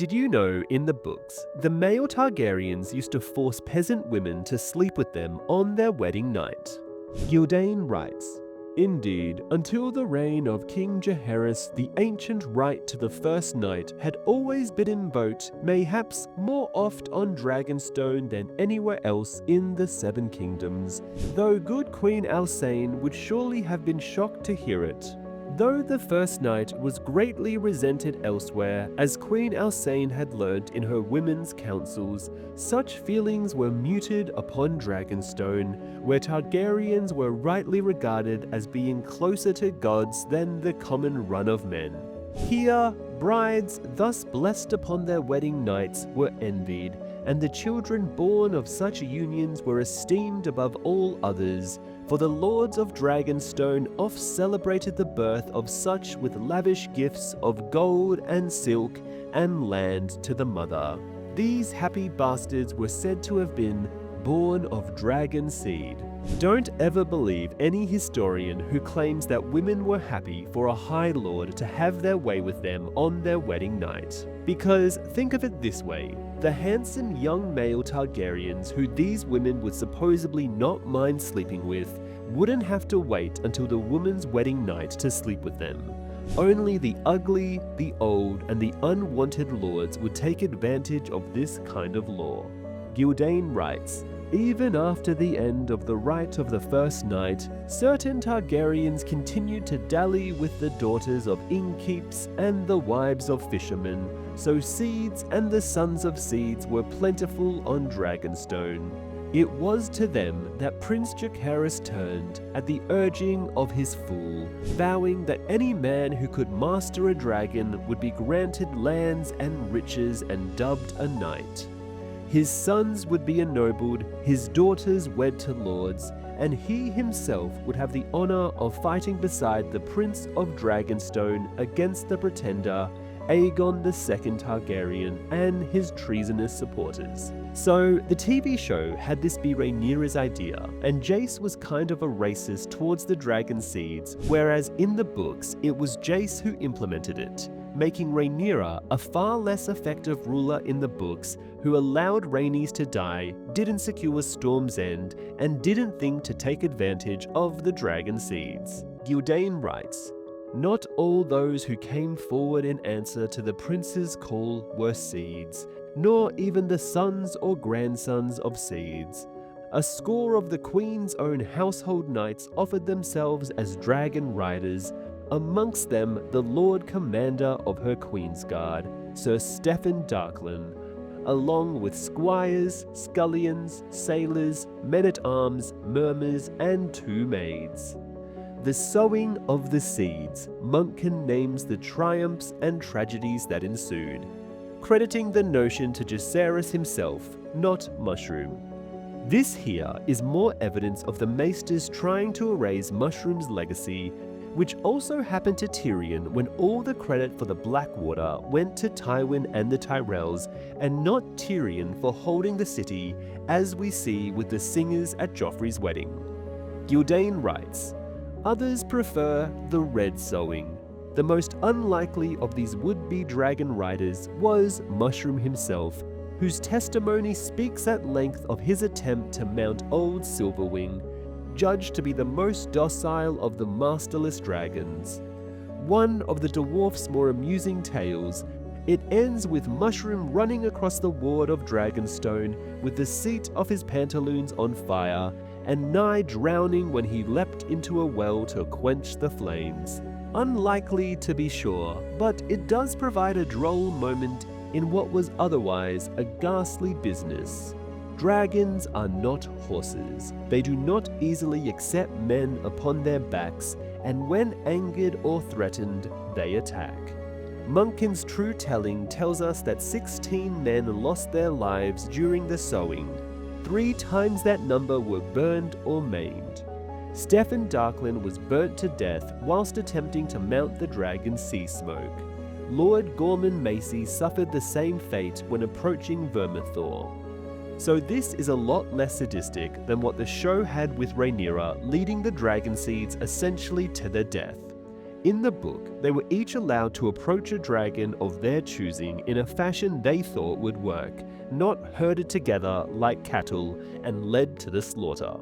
Did you know, in the books, the male Targaryens used to force peasant women to sleep with them on their wedding night? Gildain writes, "Indeed, until the reign of King Jaehaerys, the ancient right to the first night had always been invoked, mayhaps more oft on Dragonstone than anywhere else in the Seven Kingdoms, though good Queen Alysanne would surely have been shocked to hear it. Though the first night was greatly resented elsewhere, as Queen Alysanne had learnt in her women's councils, such feelings were muted upon Dragonstone, where Targaryens were rightly regarded as being closer to gods than the common run of men. Here, brides thus blessed upon their wedding nights were envied, and the children born of such unions were esteemed above all others, for the lords of Dragonstone oft celebrated the birth of such with lavish gifts of gold and silk and land to the mother. These happy bastards were said to have been born of dragon seed." Don't ever believe any historian who claims that women were happy for a High Lord to have their way with them on their wedding night. Because think of it this way, the handsome young male Targaryens who these women would supposedly not mind sleeping with wouldn't have to wait until the woman's wedding night to sleep with them. Only the ugly, the old, and the unwanted lords would take advantage of this kind of law. Gildain writes, "Even after the end of the rite of the first night, certain Targaryens continued to dally with the daughters of innkeeps and the wives of fishermen, so seeds and the sons of seeds were plentiful on Dragonstone. It was to them that Prince Jaehaerys turned at the urging of his fool, vowing that any man who could master a dragon would be granted lands and riches and dubbed a knight. His sons would be ennobled, his daughters wed to lords, and he himself would have the honor of fighting beside the Prince of Dragonstone against the pretender, Aegon II Targaryen, and his treasonous supporters." So, the TV show had this be Rhaenyra's idea, and Jace was kind of a racist towards the dragon seeds, whereas in the books, it was Jace who implemented it, making Rhaenyra a far less effective ruler in the books who allowed Rhaenys to die, didn't secure Storm's End, and didn't think to take advantage of the dragon seeds. Gildain writes, "Not all those who came forward in answer to the prince's call were seeds, nor even the sons or grandsons of seeds. A score of the queen's own household knights offered themselves as dragon riders, amongst them the Lord Commander of her Queensguard, Sir Stefan Darklyn, along with squires, scullions, sailors, men-at-arms, murmurs, and 2 maids. The sowing of the seeds, Monkkin names the triumphs and tragedies that ensued, crediting the notion to Jaehaerys himself, not Mushroom. This here is more evidence of the Maesters trying to erase Mushroom's legacy, which also happened to Tyrion when all the credit for the Blackwater went to Tywin and the Tyrells, and not Tyrion for holding the city, as we see with the singers at Joffrey's wedding." Gildain writes, "Others prefer the red sowing. The most unlikely of these would-be dragon riders was Mushroom himself, whose testimony speaks at length of his attempt to mount Old Silverwing, judged to be the most docile of the masterless dragons. One of the dwarf's more amusing tales, it ends with Mushroom running across the ward of Dragonstone with the seat of his pantaloons on fire, and nigh drowning when he leapt into a well to quench the flames. Unlikely to be sure, but it does provide a droll moment in what was otherwise a ghastly business. Dragons are not horses. They do not easily accept men upon their backs, and when angered or threatened, they attack. Monkkin's true telling tells us that 16 men lost their lives during the sowing. 3 times that number were burned or maimed. Stefan Darklyn was burnt to death whilst attempting to mount the dragon's sea smoke. Lord Gorman Macy suffered the same fate when approaching Vermithor. So this is a lot less sadistic than what the show had with Rhaenyra leading the dragon seeds essentially to their death. In the book, they were each allowed to approach a dragon of their choosing in a fashion they thought would work, not herded together like cattle and led to the slaughter.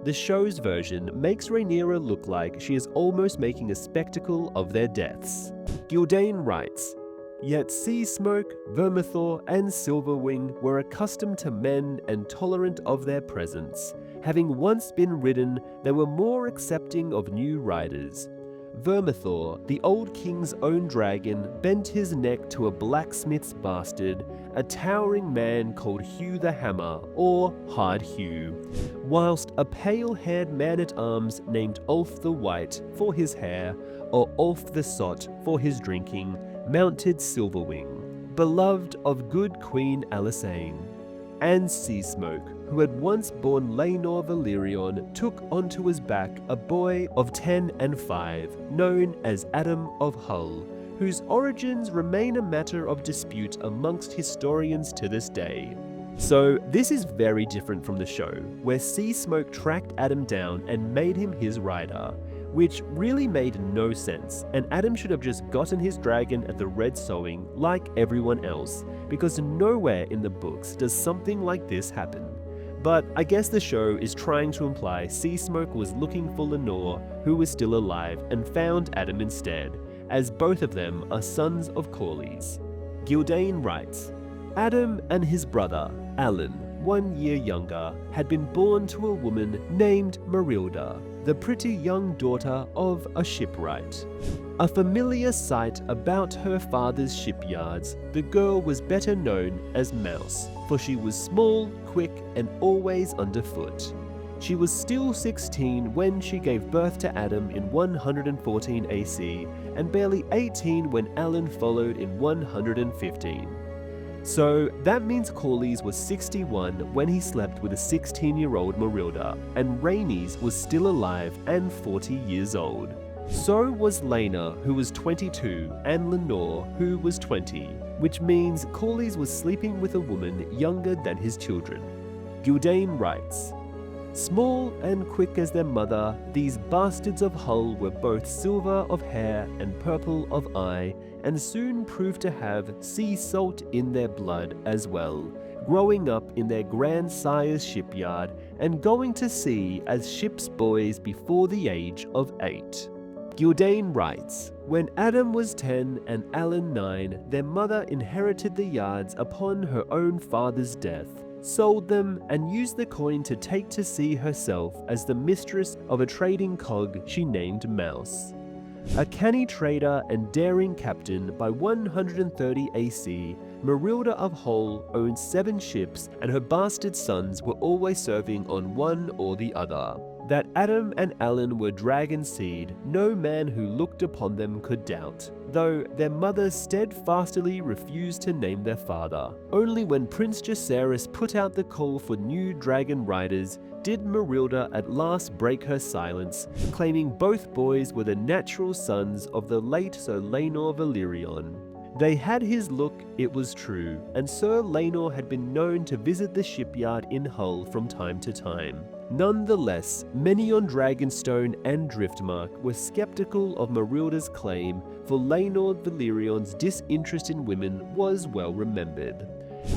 The show's version makes Rhaenyra look like she is almost making a spectacle of their deaths. Gyldayn writes, "Yet Sea Smoke, Vermithor, and Silverwing were accustomed to men and tolerant of their presence. Having once been ridden, they were more accepting of new riders. Vermithor, the old king's own dragon, bent his neck to a blacksmith's bastard, a towering man called Hugh the Hammer, or Hard Hugh, whilst a pale-haired man-at-arms named Ulf the White for his hair, or Ulf the Sot for his drinking, mounted Silverwing, beloved of good Queen Alysanne. And Sea Smoke, who had once borne Laenor Valyrion, took onto his back a boy of 10 and 5, known as Addam of Hull, whose origins remain a matter of dispute amongst historians to this day." So this is very different from the show, where Sea Smoke tracked Addam down and made him his rider, which really made no sense, and Addam should have just gotten his dragon at the Red Sowing like everyone else, because nowhere in the books does something like this happen. But I guess the show is trying to imply Sea Smoke was looking for Lenore, who was still alive, and found Addam instead, as both of them are sons of Corlys. Gyldayn writes, "Addam and his brother, Alyn, 1 year younger, had been born to a woman named Merilda, the pretty young daughter of a shipwright. A familiar sight about her father's shipyards, the girl was better known as Mouse, for she was small, quick, and always underfoot. She was still 16 when she gave birth to Addam in 114 AC, and barely 18 when Alyn followed in 115. So that means Corlys was 61 when he slept with a 16-year-old Merilda, and Rhaenys was still alive and 40 years old. So was Laena, who was 22, and Lenore, who was 20, which means Corlys was sleeping with a woman younger than his children." Gyldayn writes, "Small and quick as their mother, these bastards of Hull were both silver of hair and purple of eye, and soon proved to have sea salt in their blood as well, growing up in their grandsire's shipyard and going to sea as ship's boys before the age of 8. Gyldayn writes, "When Addam was 10 and Alyn 9, their mother inherited the yards upon her own father's death, sold them, and used the coin to take to sea herself as the mistress of a trading cog she named Mouse. A canny trader and daring captain by 130 AC, Merilda of Hull owned 7 ships, and her bastard sons were always serving on one or the other. That Addam and Alyn were dragon seed, no man who looked upon them could doubt, though their mothers steadfastly refused to name their father. Only when Prince Jacaerys put out the call for new dragon riders did Merilda at last break her silence, claiming both boys were the natural sons of the late Sir Laenor Valyrion. They had his look, it was true, and Sir Laenor had been known to visit the shipyard in Hull from time to time. Nonetheless, many on Dragonstone and Driftmark were skeptical of Merilda's claim, for Laenor Valyrion's disinterest in women was well remembered.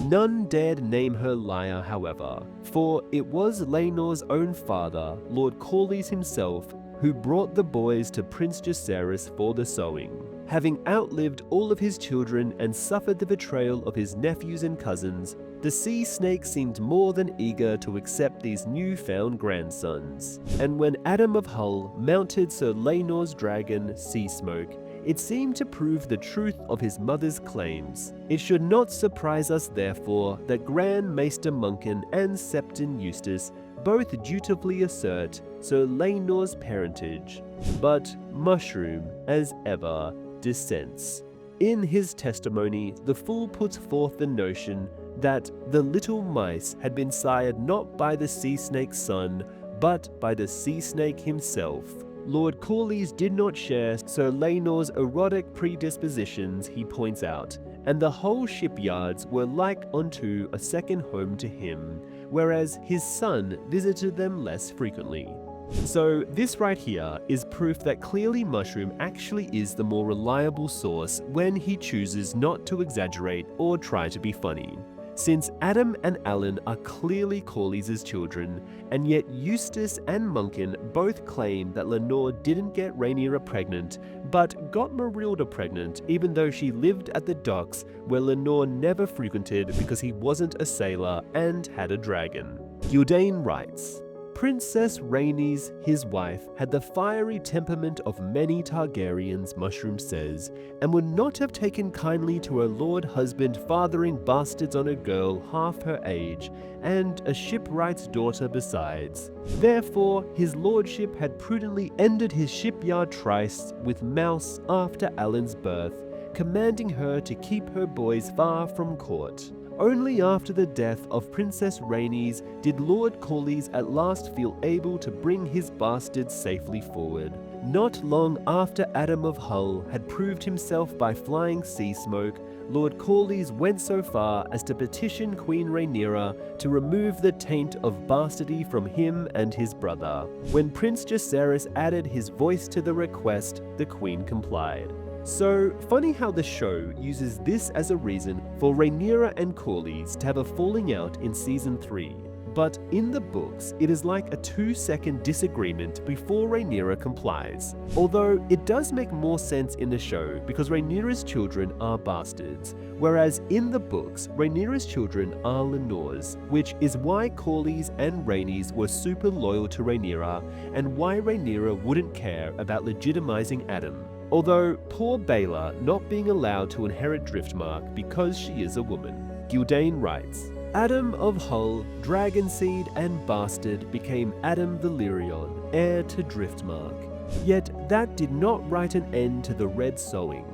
None dared name her liar, however, for it was Laenor's own father, Lord Corlys himself, who brought the boys to Prince Jacaerys for the sowing. Having outlived all of his children and suffered the betrayal of his nephews and cousins, the sea snake seemed more than eager to accept these newfound grandsons. And when Addam of Hull mounted Sir Laenor's dragon, Sea Smoke, it seemed to prove the truth of his mother's claims. It should not surprise us, therefore, that Grand Maester Munkin and Septon Eustace both dutifully assert Sir Laenor's parentage. But Mushroom, as ever, dissents. In his testimony, the fool puts forth the notion that the little mice had been sired not by the sea snake's son, but by the sea snake himself. Lord Corlys did not share Sir Laenor's erotic predispositions, he points out, and the whole shipyards were like unto a second home to him, whereas his son visited them less frequently. So this right here is proof that clearly Mushroom actually is the more reliable source when he chooses not to exaggerate or try to be funny. Since Addam and Alyn are clearly Corlys' children, and yet Eustace and Monken both claim that Lenore didn't get Rhaenyra pregnant, but got Marilda pregnant even though she lived at the docks where Lenore never frequented because he wasn't a sailor and had a dragon. Gyldayn writes, Princess Rhaenys, his wife, had the fiery temperament of many Targaryens, Mushroom says, and would not have taken kindly to her lord husband fathering bastards on a girl half her age, and a shipwright's daughter besides. Therefore, his lordship had prudently ended his shipyard trysts with Mouse after Alyn's birth, commanding her to keep her boys far from court. Only after the death of Princess Rhaenys did Lord Corlys at last feel able to bring his bastards safely forward. Not long after Addam of Hull had proved himself by flying sea smoke, Lord Corlys went so far as to petition Queen Rhaenyra to remove the taint of bastardy from him and his brother. When Prince Jacaerys added his voice to the request, the Queen complied. So, funny how the show uses this as a reason for Rhaenyra and Corlys to have a falling out in Season 3. But in the books, it is like a 2-second disagreement before Rhaenyra complies. Although it does make more sense in the show because Rhaenyra's children are bastards, whereas in the books, Rhaenyra's children are Lenore's, which is why Corlys and Rhaenys were super loyal to Rhaenyra and why Rhaenyra wouldn't care about legitimizing Addam. Although poor Baela not being allowed to inherit Driftmark because she is a woman. Gyldayn writes, Addam of Hull, Dragonseed and Bastard became Addam Valyrion, heir to Driftmark. Yet that did not write an end to the Red Sowing.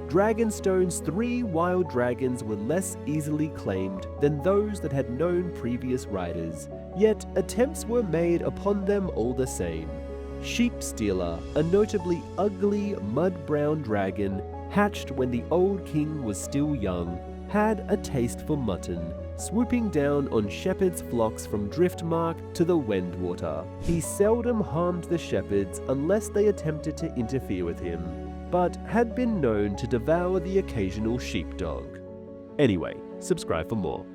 Dragonstone's 3 wild dragons were less easily claimed than those that had known previous riders, yet attempts were made upon them all the same. Sheepstealer, a notably ugly mud-brown dragon, hatched when the old king was still young, had a taste for mutton, swooping down on shepherds' flocks from Driftmark to the Wendwater. He seldom harmed the shepherds unless they attempted to interfere with him, but had been known to devour the occasional sheepdog. Anyway, subscribe for more.